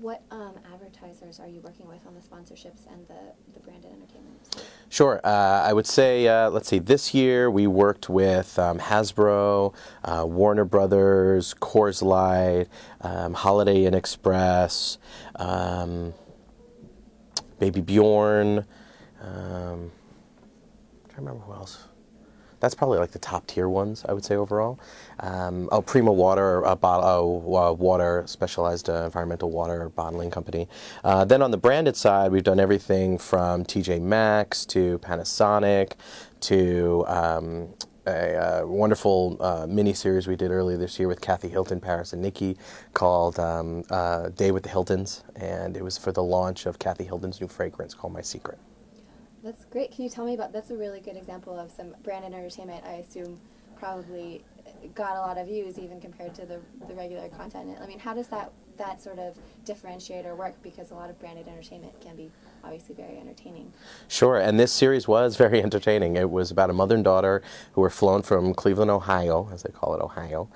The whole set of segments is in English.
What advertisers are you working with on the sponsorships and the branded entertainment side? Sure. I would say, let's see, this year we worked with Hasbro, Warner Brothers, Coors Light, Holiday Inn Express, Baby Bjorn. I'm trying to remember who else. That's probably like the top tier ones, I would say, overall. Oh, Prima Water, water, specialized environmental water bottling company. Then on the branded side, we've done everything from TJ Maxx to Panasonic to a wonderful mini-series we did earlier this year with Kathy Hilton, Paris, and Nikki called Day with the Hiltons, and it was for the launch of Kathy Hilton's new fragrance called My Secret. That's great. Can you tell me about, that's a really good example of some branded entertainment, I assume probably got a lot of views even compared to the regular content. I mean, how does that sort of differentiator work? Because a lot of branded entertainment can be obviously very entertaining. Sure, and this series was very entertaining. It was about a mother and daughter who were flown from Cleveland, Ohio, as they call it, Ohio,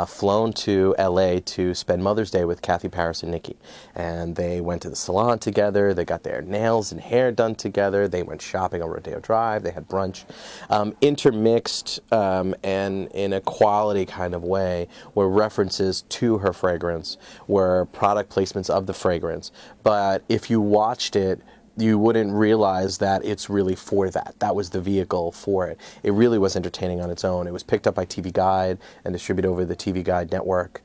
flown to LA to spend Mother's Day with Kathy, Paris, and Nikki. And they went to the salon together, they got their nails and hair done together, they went shopping on Rodeo Drive, they had brunch. Intermixed and in a quality kind of way were references to her fragrance, were product placements of the fragrance. But if you watched it, you wouldn't realize that it's really for that. That was the vehicle for it. It really was entertaining on its own. It was picked up by TV Guide and distributed over the TV Guide network.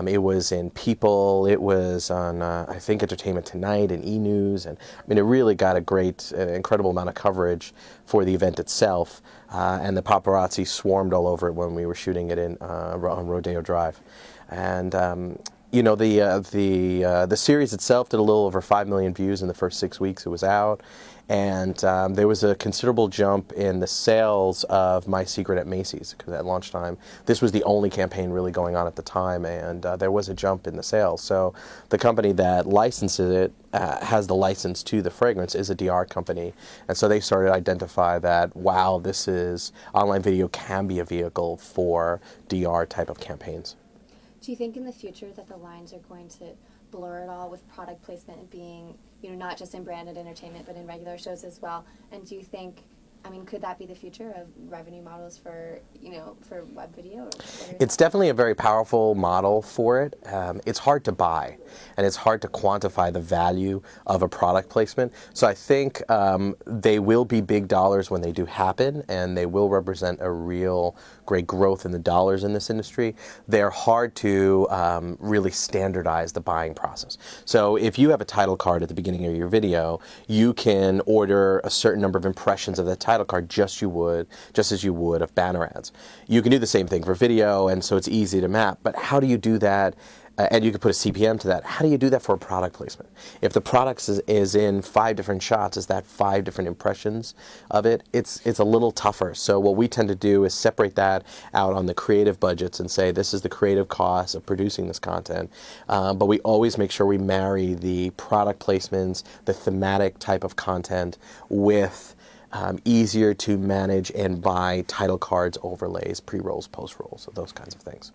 It was in People. It was on, I think, Entertainment Tonight and E! News. And I mean, it really got a great, incredible amount of coverage for the event itself. And the paparazzi swarmed all over it when we were shooting it on Rodeo Drive. And you know, the series itself did a little over 5 million views in the first 6 weeks it was out, and there was a considerable jump in the sales of My Secret at Macy's, because at launch time, this was the only campaign really going on at the time, and there was a jump in the sales. So the company that licenses it, has the license to the fragrance, is a DR company, and so they started to identify that, wow, this is, online video can be a vehicle for DR type of campaigns. Do you think in the future that the lines are going to blur at all with product placement being, you know, not just in branded entertainment but in regular shows as well? And do you think, I mean, could that be the future of revenue models for, you know, for web video? It's definitely a very powerful model for it. It's hard to buy, and it's hard to quantify the value of a product placement. So I think they will be big dollars when they do happen, and they will represent a real great growth in the dollars in this industry. They're hard to really standardize the buying process. So if you have a title card at the beginning of your video, you can order a certain number of impressions of that title card just as you would of banner ads. You can do the same thing for video, and so it's easy to map, but how do you do that? And you could put a CPM to that. How do you do that for a product placement? If the product is in 5 different shots, is that 5 different impressions of it? It's a little tougher. So what we tend to do is separate that out on the creative budgets and say this is the creative cost of producing this content. But we always make sure we marry the product placements, the thematic type of content with easier to manage and buy title cards, overlays, pre-rolls, post-rolls, so those kinds of things.